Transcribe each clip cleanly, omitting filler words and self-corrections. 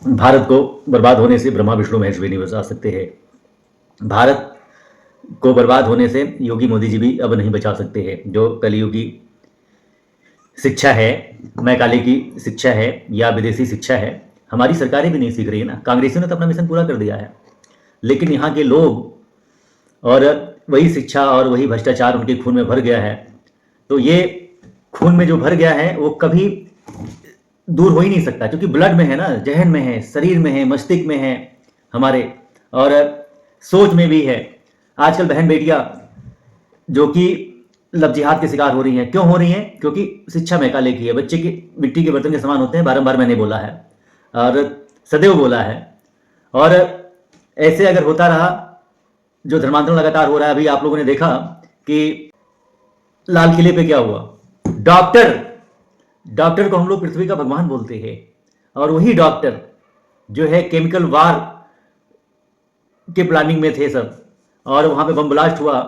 भारत को बर्बाद होने से ब्रह्मा विष्णु महेश भी नहीं बचा सकते हैं। भारत को बर्बाद होने से योगी मोदी जी भी अब नहीं बचा सकते हैं। जो कलियुगी शिक्षा है, मैकाले की शिक्षा है या विदेशी शिक्षा है, हमारी सरकारें भी नहीं सीख रही है ना। कांग्रेसियों ने तो अपना मिशन पूरा कर दिया है, लेकिन यहाँ के लोग और वही शिक्षा और वही भ्रष्टाचार उनके खून में भर गया है। तो ये खून में जो भर गया है वो कभी दूर हो ही नहीं सकता, क्योंकि ब्लड में है ना, जहन में है, शरीर में है, मस्तिष्क में है हमारे, और सोच में भी है। आजकल बहन बेटियां जो कि लव जिहाद के शिकार हो रही हैं, क्यों हो रही हैं? क्योंकि शिक्षा मैकाले की है। बच्चे के मिट्टी के बर्तन के समान होते हैं, बारंबार मैंने बोला है और सदैव बोला है। और ऐसे अगर होता रहा, जो धर्मांतरण लगातार हो रहा है, अभी आप लोगों ने देखा कि लाल किले पे क्या हुआ। डॉक्टर को हम लोग पृथ्वी का भगवान बोलते हैं, और वही डॉक्टर जो है केमिकल वार के प्लानिंग में थे सब, और वहां पे बम ब्लास्ट हुआ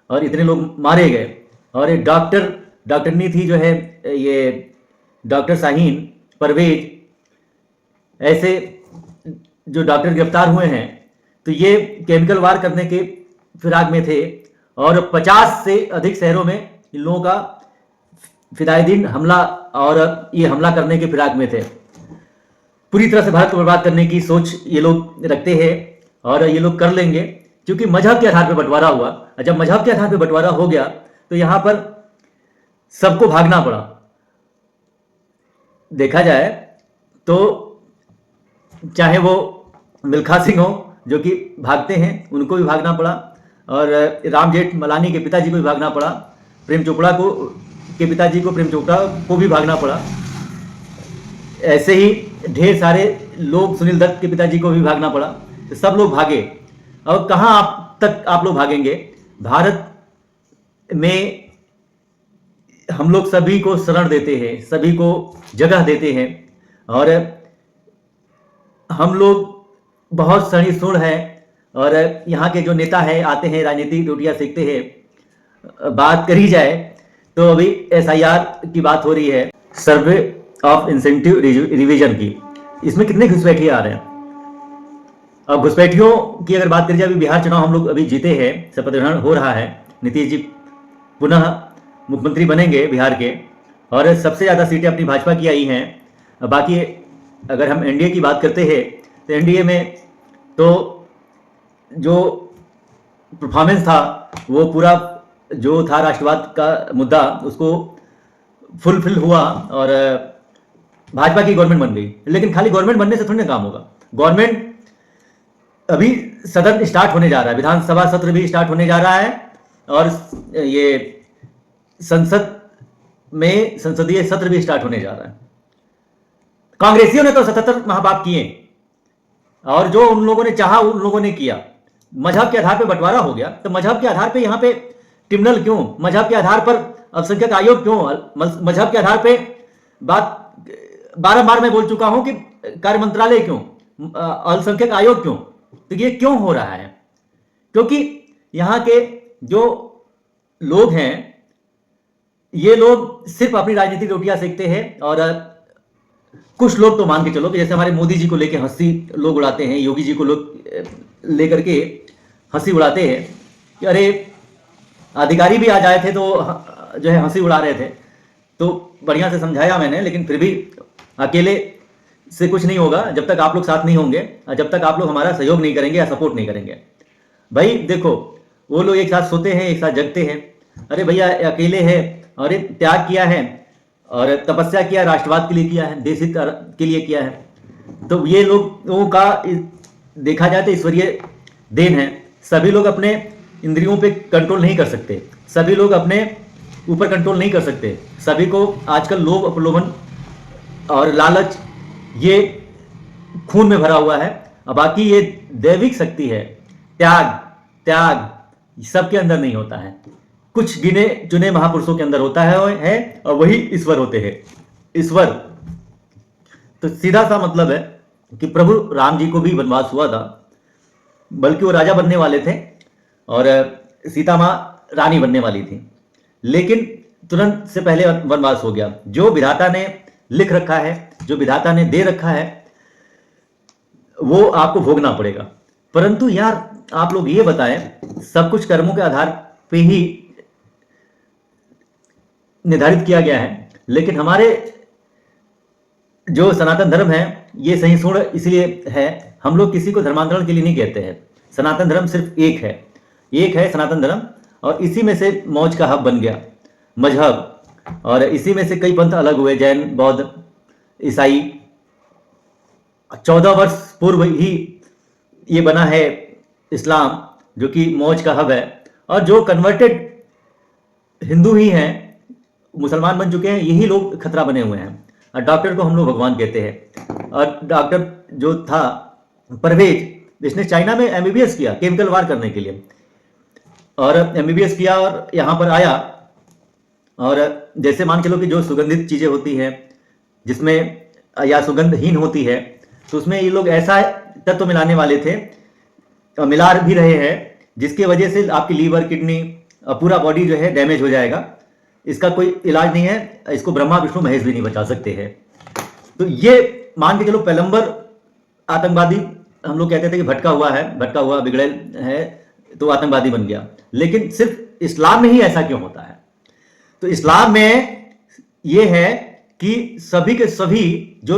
और इतने लोग मारे गए। और एक डॉक्टरनी थी जो है ये डॉक्टर शाहीन परवेज, ऐसे जो डॉक्टर गिरफ्तार हुए हैं, तो ये केमिकल वार करने के फिराक में थे, और 50 से अधिक शहरों में इन लोगों का फिदायदीन हमला और ये हमला करने के फिराक में थे। पूरी तरह से भारत को बर्बाद करने की सोच ये लोग रखते हैं, और ये लोग कर लेंगे, क्योंकि मजहब के आधार पर बंटवारा हुआ। जब मजहब के आधार पर बंटवारा हो गया तो यहां पर सबको भागना पड़ा। देखा जाए तो चाहे वो मिल्खा सिंह हो जो कि भागते हैं, उनको भी भागना पड़ा, और राम जेठमलानी के पिताजी को भी भागना पड़ा, प्रेम चोपड़ा को के पिताजी को, प्रेम चोपड़ा को भी भागना पड़ा। ऐसे ही ढेर सारे लोग, सुनील दत्त के पिताजी को भी भागना पड़ा। तो सब लोग भागे। और कहां आप लोग भागेंगे? भारत में हम लोग सभी को शरण देते हैं, सभी को जगह देते हैं, और हम लोग बहुत सहिष्णु हैं। और यहाँ के जो नेता है आते हैं, राजनीतिक रोटियां सेकते हैं। बात करी जाए तो अभी SIR की बात हो रही है, सर्वे ऑफ इंसेंटिव रिवीजन की। इसमें कितने घुसपैठिए आ रहे हैं। अब घुसपैठियों की अगर बात करी जाए, अभी बिहार चुनाव हम लोग अभी जीते हैं, शपथ ग्रहण हो रहा है, नीतीश जी पुनः मुख्यमंत्री बनेंगे बिहार के, और सबसे ज़्यादा सीटें अपनी भाजपा की आई हैं। बाकी अगर हम NDA की बात करते हैं तो NDA में तो जो परफॉर्मेंस था वो पूरा जो था राष्ट्रवाद का मुद्दा, उसको फुलफिल हुआ, और भाजपा की गवर्नमेंट बन गई। लेकिन खाली गवर्नमेंट बनने से थोड़ी ना काम होगा। गवर्नमेंट अभी सदन स्टार्ट होने जा रहा है, विधानसभा सत्र भी स्टार्ट होने जा रहा है, और ये संसद में संसदीय सत्र भी स्टार्ट होने जा रहा है। कांग्रेसियों ने तो 77 महापाप किए, और जो उन लोगों ने चाहा उन लोगों ने किया। मजहब के आधार पर बंटवारा हो गया, तो मजहब के आधार पर यहाँ पे ट्रिब्यूनल क्यों? मजहब के आधार पर अल्पसंख्यक आयोग क्यों? मजहब के आधार पर बात बारंबार मैं बोल चुका हूं कि कार्य मंत्रालय क्यों? अल्पसंख्यक आयोग क्यों? तो ये क्यों हो रहा है? क्योंकि यहाँ के जो लोग हैं, ये लोग सिर्फ अपनी राजनीतिक रोटियां सेकते हैं। और कुछ लोग तो मान के चलो कि जैसे हमारे मोदी जी को लेकर हंसी लोग उड़ाते हैं, योगी जी को लोग लेकर के हंसी उड़ाते हैं कि अरे अधिकारी भी आ जाए थे तो जो है हंसी उड़ा रहे थे। तो बढ़िया से समझाया मैंने, लेकिन फिर भी अकेले से कुछ नहीं होगा जब तक आप लोग साथ नहीं होंगे, जब तक आप लोग हमारा सहयोग नहीं करेंगे या सपोर्ट नहीं करेंगे। भाई देखो, वो लोग एक साथ सोते हैं, एक साथ जगते हैं। अरे भैया अकेले है, और त्याग किया है और तपस्या किया, राष्ट्रवाद के लिए किया है, देश हित के लिए किया है। तो ये लोगों का देखा जाए तो ईश्वरीय देन है। सभी लोग अपने इंद्रियों पे कंट्रोल नहीं कर सकते, सभी लोग अपने ऊपर कंट्रोल नहीं कर सकते। सभी को आजकल लोभ, प्रलोभन और लालच ये खून में भरा हुआ है। और बाकी ये दैविक शक्ति है, त्याग सबके अंदर नहीं होता है, कुछ गिने चुने महापुरुषों के अंदर होता है और वही ईश्वर होते हैं। ईश्वर तो सीधा सा मतलब है कि प्रभु राम जी को भी वनवास हुआ था, बल्कि वो राजा बनने वाले थे और सीता माँ रानी बनने वाली थी, लेकिन तुरंत से पहले वनवास हो गया। जो विधाता ने लिख रखा है, जो विधाता ने दे रखा है, वो आपको भोगना पड़ेगा। परंतु यार आप लोग ये बताएं, सब कुछ कर्मों के आधार पे ही निर्धारित किया गया है, लेकिन हमारे जो सनातन धर्म है ये सहिष्णु इसलिए है, हम लोग किसी को धर्मांतरण के लिए नहीं कहते हैं। सनातन धर्म सिर्फ एक है सनातन धर्म, और इसी में से मौज का हब बन गया मजहब, और इसी में से कई पंथ अलग हुए, जैन, बौद्ध, ईसाई। 14 वर्ष पूर्व ही ये बना है इस्लाम, जो कि मौज का हब है, और जो कन्वर्टेड हिंदू ही हैं, मुसलमान बन चुके हैं, यही लोग खतरा बने हुए हैं। और डॉक्टर को हम लोग भगवान कहते हैं। और डॉक्टर जो था परवेज, जिसने चाइना में एमबीबीएस किया केमिकल वार करने के लिए, और एमबीबीएस किया और यहाँ पर आया, और जैसे मान के लो कि जो सुगंधित चीजें होती हैं जिसमें या सुगंधहीन होती है, तो उसमें ये लोग ऐसा तत्व मिलाने वाले थे, और मिला भी रहे हैं, जिसकी वजह से आपकी लीवर, किडनी, पूरा बॉडी जो है डैमेज हो जाएगा। इसका कोई इलाज नहीं है, इसको ब्रह्मा विष्णु महेश भी नहीं बचा सकते हैं। तो ये मान के चलो पैगंबर आतंकवादी, हम लोग कहते थे कि भटका हुआ बिगड़ेल है तो आतंकवादी बन गया, लेकिन सिर्फ इस्लाम में ही ऐसा क्यों होता है? तो इस्लाम में ये है कि सभी के सभी जो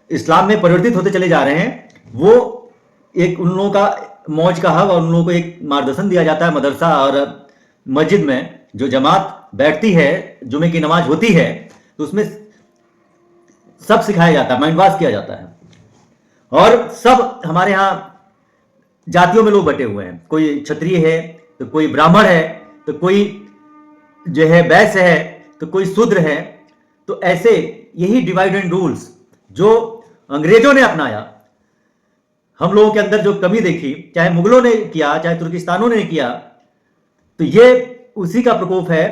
इस्लाम में परिवर्तित होते चले जा रहे हैं, वो एक उन लोगों का मौज का हक, और उन लोगों को एक मार्गदर्शन दिया जाता है। मदरसा और मस्जिद में जो जमात बैठती है, जुमे की नमाज होती है, तो उसमें सब सिखाया जाता है, माइंड वॉश किया जाता है। और सब हमारे यहाँ जातियों में लोग बटे हुए हैं, कोई क्षत्रिय है तो कोई ब्राह्मण है, तो कोई जो है वैश्य है, तो कोई शूद्र है। तो ऐसे यही डिवाइड एंड रूल्स जो अंग्रेजों ने अपनाया, हम लोगों के अंदर जो कमी देखी, चाहे मुगलों ने किया, चाहे तुर्किस्तानों ने किया, तो ये उसी का प्रकोप है।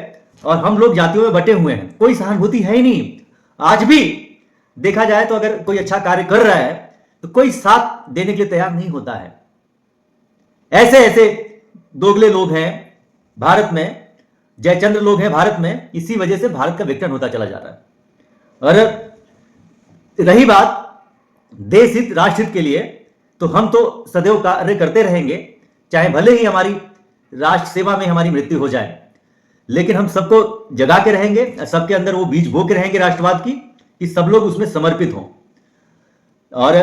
और हम लोग जातियों में बटे हुए हैं, कोई सहानुभूति है ही नहीं। आज भी देखा जाए तो अगर कोई अच्छा कार्य कर रहा है तो कोई साथ देने के लिए तैयार नहीं होता है। ऐसे ऐसे दोगले लोग हैं भारत में, जयचंद्र लोग हैं भारत में, इसी वजह से भारत का विघटन होता चला जा रहा है। और रही बात देश हित, राष्ट्र हित के लिए, तो हम तो सदैव कार्य करते रहेंगे, चाहे भले ही हमारी राष्ट्र सेवा में हमारी मृत्यु हो जाए, लेकिन हम सबको जगा के रहेंगे, सबके अंदर वो बीज बो के रहेंगे राष्ट्रवाद की, कि सब लोग उसमें समर्पित हों। और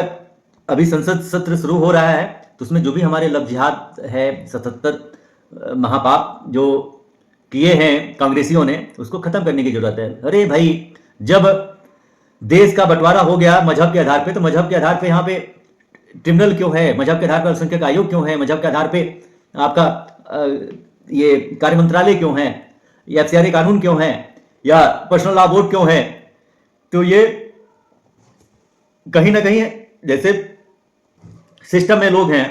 अभी संसद सत्र शुरू हो रहा है, तो उसमें जो भी हमारे लफ्जियात है, 77 महापाप जो किए हैं कांग्रेसियों ने, उसको खत्म करने की जरूरत है। अरे भाई, जब देश का बंटवारा हो गया मजहब के आधार पे, तो मजहब के आधार पे यहाँ पे ट्रिब्यूनल क्यों है? मजहब के आधार पर अल्पसंख्यक आयोग क्यों है? मजहब के आधार पे आपका ये कार्य मंत्रालय क्यों है, या FCRA कानून क्यों है, या पर्सनल लॉ बोर्ड क्यों है? तो ये कहीं ना कहीं जैसे सिस्टम में लोग हैं,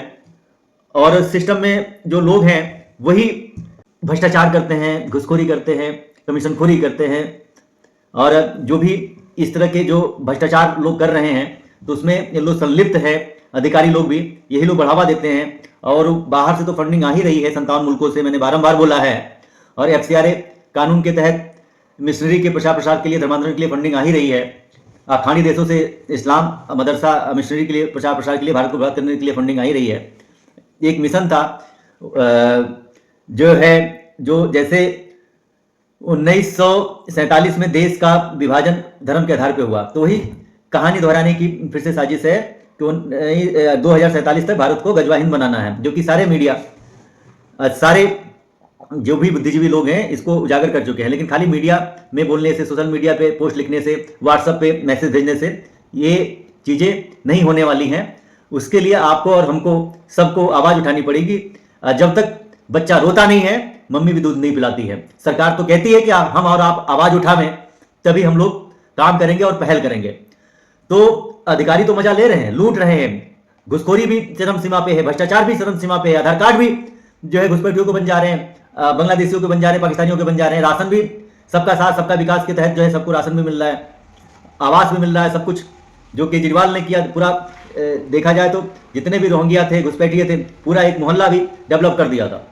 और सिस्टम में जो लोग हैं वही भ्रष्टाचार करते हैं, घुसखोरी करते हैं, कमीशनखोरी करते हैं, और जो भी इस तरह के जो भ्रष्टाचार लोग कर रहे हैं, तो उसमें ये लोग संलिप्त है। अधिकारी लोग भी यही लोग बढ़ावा देते हैं, और बाहर से तो फंडिंग आ ही रही है 57 मुल्कों से, मैंने बारंबार बोला है। और FCRA कानून के तहत मिशनरी के प्रचार प्रसार के लिए, धर्मांतरण के लिए फंडिंग आ ही रही है। खाड़ी देशों से इस्लाम मदरसा मिशनरी के लिए, प्रचार प्रसार के लिए, भारत को बर्बाद करने के लिए फंडिंग आ ही रही है। एक मिशन था जो है, जो जैसे 1947 में देश का विभाजन धर्म के आधार पर हुआ, तो वही कहानी दोहराने की फिर से साजिश है कि 2047 तक भारत को गजवा हिंद बनाना है, जो कि सारे मीडिया, सारे जो भी बुद्धिजीवी लोग हैं इसको उजागर कर चुके हैं। लेकिन खाली मीडिया में बोलने से, सोशल मीडिया पे पोस्ट लिखने से, व्हाट्सएप पे मैसेज भेजने से ये चीजें नहीं होने वाली हैं। उसके लिए आपको और हमको सबको आवाज उठानी पड़ेगी। जब तक बच्चा रोता नहीं है, मम्मी भी दूध नहीं पिलाती है। सरकार तो कहती है कि हम और आप आवाज उठावें, तभी हम लोग काम करेंगे और पहल करेंगे। तो अधिकारी तो मजा ले रहे हैं, लूट रहे हैं, घुसखोरी भी चरम सीमा पे है, भ्रष्टाचार भी चरम सीमा पे है, आधार कार्ड भी जो है घुसपैठियों को बन जा रहे हैं, बांग्लादेशियों के बन जा रहे हैं, पाकिस्तानियों के बन जा रहे हैं। राशन भी सबका साथ सबका विकास के तहत जो है सबको राशन भी मिल रहा है, आवास भी मिल रहा है, सब कुछ जो केजरीवाल ने किया पूरा देखा जाए तो जितने भी रोहिंग्या थे, घुसपैठिए थे, पूरा एक मोहल्ला भी डेवलप कर दिया था।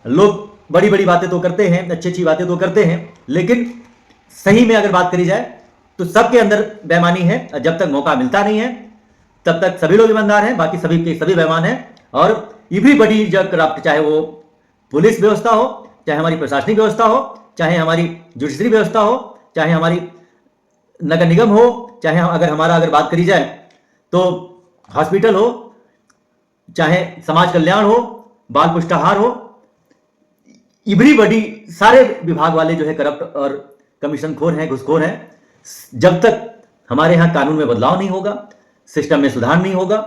लोग बड़ी बड़ी बातें तो करते हैं, अच्छी अच्छी बातें तो करते हैं, लेकिन सही में अगर बात करी जाए तो सबके अंदर बेईमानी है। जब तक मौका मिलता नहीं है तब तक सभी लोग ईमानदार हैं, बाकी सभी के सभी बेईमान हैं। और एवरीबॉडी जो करप्ट, चाहे वो पुलिस व्यवस्था हो, चाहे हमारी प्रशासनिक व्यवस्था हो, चाहे हमारी जुडिशरी व्यवस्था हो, चाहे हमारी नगर निगम हो, चाहे अगर बात करी जाए तो हॉस्पिटल हो, चाहे समाज कल्याण हो, बाल पुष्टाहार हो, एवरीबॉडी, सारे विभाग वाले जो है करप्ट और कमीशन खोर हैं, घुसखोर हैं। जब तक हमारे यहाँ कानून में बदलाव नहीं होगा, सिस्टम में सुधार नहीं होगा,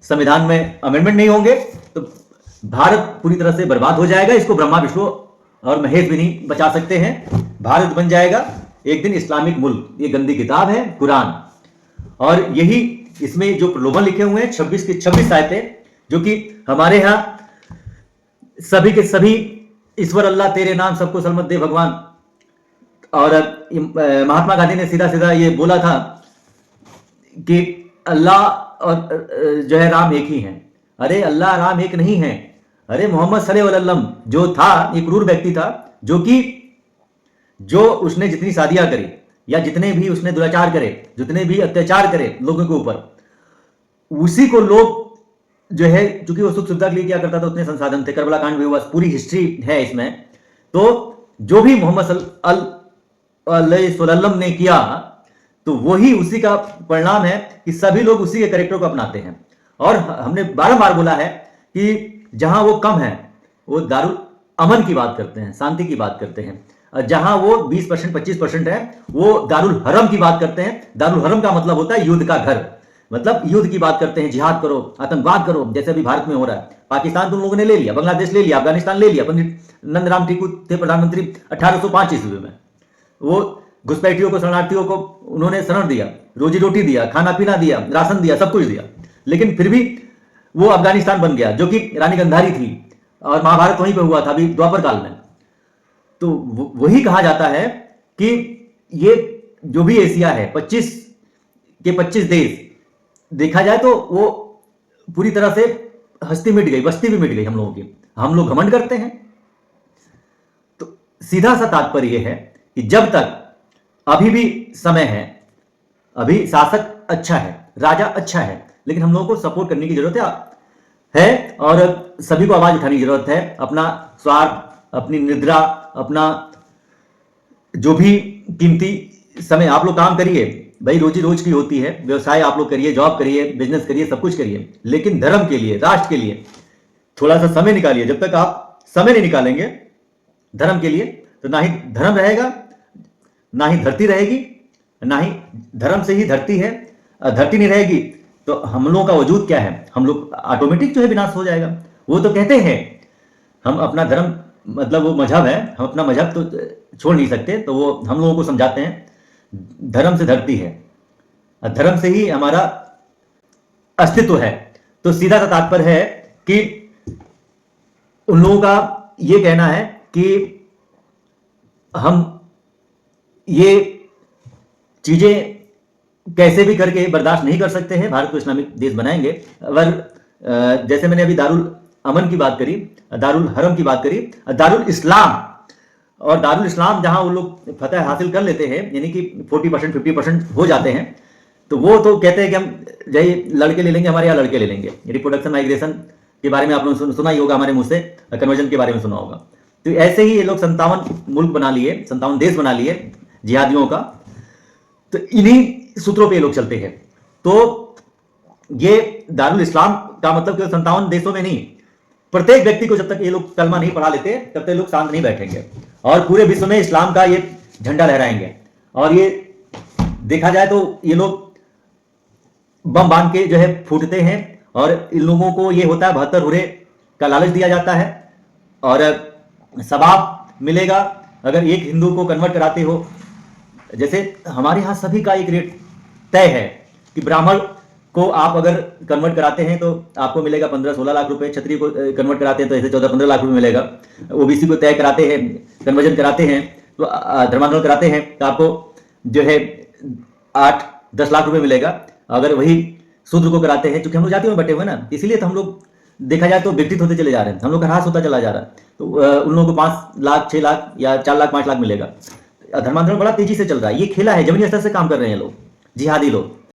संविधान में अमेंडमेंट नहीं होंगे, तो भारत पूरी तरह से बर्बाद हो जाएगा। इसको ब्रह्मा विष्णु और महेश भी नहीं बचा सकते हैं। भारत बन जाएगा एक दिन इस्लामिक मुल्क। ये गंदी किताब है कुरान, और यही इसमें जो प्रलोभन लिखे हुए हैं 26 की 26 आयतें, जो कि हमारे यहाँ सभी के सभी ईश्वर अल्लाह तेरे नाम सबको सलमत दे भगवान। और महात्मा गांधी ने सीधा सीधा ये बोला था कि अल्लाह और जो है राम एक ही हैं। अरे अल्लाह राम एक नहीं है। अरे मोहम्मद सल्लल्लाहु अलैहि वसल्लम जो था, एक क्रूर व्यक्ति था, जो उसने जितनी शादियां करी या जितने भी उसने दुराचार करे, जितने भी अत्याचार करे लोगों के ऊपर, उसी को लोग जो है, चूंकि वो सुख सुविधा के लिए क्या करता था, उतने संसाधन थे, करबला कांड भी हुआ, पूरी हिस्ट्री है इसमें। तो जो भी मोहम्मद सल्लल्लाहु अलैहि वसल्लम ने किया, तो वही उसी का परिणाम है कि सभी लोग उसी के कैरेक्टर को अपनाते हैं। और हमने बारंबार बोला है कि जहां वो कम है वो दारुल अमन की बात करते हैं, शांति की बात करते हैं, और जहां वो 20% 25% है वो दारुल हरम की बात करते हैं। दारुल हरम का मतलब होता है युद्ध का घर, मतलब युद्ध की बात करते हैं, जिहाद करो, आतंकवाद करो, जैसे अभी भारत में हो रहा है। पाकिस्तान तुम लोगों ने ले लिया, बांग्लादेश ले लिया, अफगानिस्तान ले लिया। पंडित नंदराम टीकू थे प्रधानमंत्री 1805 ईस्वी में। वो घुसपैठियों को, शरणार्थियों को उन्होंने शरण दिया, रोजी रोटी दिया, खाना पीना दिया, राशन दिया, सब कुछ दिया, लेकिन फिर भी वो अफगानिस्तान बन गया, जो कि रानी गंधारी थी, और महाभारत वहीं पे हुआ था अभी द्वापर काल में। तो वही कहा जाता है कि ये जो भी एशिया है, 25 के 25 देश देखा जाए तो वो पूरी तरह से हस्ती मिट गई, बस्ती भी मिट गई हम लोगों की। हम लोग घमंड करते हैं। तो सीधा सा तात्पर्य यह है कि जब तक अभी भी समय है, अभी शासक अच्छा है, राजा अच्छा है, लेकिन हम लोगों को सपोर्ट करने की जरूरत है और सभी को आवाज उठाने की जरूरत है। अपना स्वार्थ, अपनी निद्रा, अपना जो भी कीमती समय आप लोग काम करिए भाई, रोजी रोज की होती है, व्यवसाय आप लोग करिए, जॉब करिए, बिजनेस करिए, सब कुछ करिए, लेकिन धर्म के लिए, राष्ट्र के लिए थोड़ा सा समय निकालिए। जब तक आप समय नहीं निकालेंगे धर्म के लिए, तो ना ही धर्म रहेगा, ना ही धरती रहेगी, ना ही धर्म से ही धरती है। धरती नहीं रहेगी तो हम लोगों का वजूद क्या है, हम लोग ऑटोमेटिक जो है विनाश हो जाएगा। वो तो कहते हैं हम अपना धर्म, मतलब वो मजहब है, हम अपना मजहब तो छोड़ नहीं सकते, तो वो हम लोगों को समझाते हैं धर्म से धरती है, धर्म से ही हमारा अस्तित्व है। तो सीधा सा तात्पर्य है कि उन लोगों का ये कहना है कि हम ये चीजें कैसे भी करके बर्दाश्त नहीं कर सकते हैं, भारत को इस्लामिक देश बनाएंगे। अगर जैसे मैंने अभी दारुल अमन की बात करी, दारुल हरम की बात करी, दारुल इस्लाम, और दारुल इस्लाम जहां वो लोग फतह हासिल कर लेते हैं, यानी कि 40% 50% हो जाते हैं, तो वो तो कहते हैं कि हम जय लड़के ले लेंगे, हमारे यहाँ लड़के ले लेंगे। रिप्रोडक्शन माइग्रेशन के बारे में आप लोगों ने सुना ही होगा हमारे मुंह से, कन्वर्जन के बारे में सुना होगा। तो ऐसे ही ये लोग 57 मुल्क बना लिए, 57 देश बना लिए जिहादियों का। तो इन्हीं सूत्रों पे ये लोग चलते हैं। तो ये दारुल इस्लाम का मतलब केवल 57 देशों में नहीं, प्रत्येक व्यक्ति को जब तक ये लोग कलमा नहीं पढ़ा लेते तब तक लोग शांत नहीं बैठेंगे, और पूरे विश्व में इस्लाम का ये झंडा लहराएंगे। और ये देखा जाए तो ये लोग बम बांध के जो है फूटते हैं, और इन लोगों को ये होता है 72 हुर्रे का लालच दिया जाता है, और सवाब मिलेगा अगर एक हिंदू को कन्वर्ट कराते हो। जैसे हमारे यहाँ सभी का एक रेट तय है कि ब्राह्मण को आप अगर कन्वर्ट कराते हैं तो आपको मिलेगा 15-16 लाख रुपए, क्षत्रिय को कन्वर्ट कराते हैं तो ऐसे 14-15 लाख रुपए मिलेगा, ओबीसी को तय कराते हैं, कन्वर्जन कराते हैं, तो धर्मांतरण कराते हैं तो आपको जो है 8-10 लाख रुपए मिलेगा। अगर वही शूद्र को कराते हैं, क्योंकि हम लोग जातियों में बटे हुए ना, इसलिए तो हम लोग देखा जाए तो विकसित होते चले जा रहे हैं, हम लोग का ह्रास होता चला जा रहा है। तो उन लोगों को 5 लाख 6 लाख या 4 लाख 5 लाख मिलेगा। धर्मांतरण बड़ा तेजी से चल रहा है, ये खेला है, जमीनी स्तर से काम कर रहे हैं लोग, जिहादी लोग।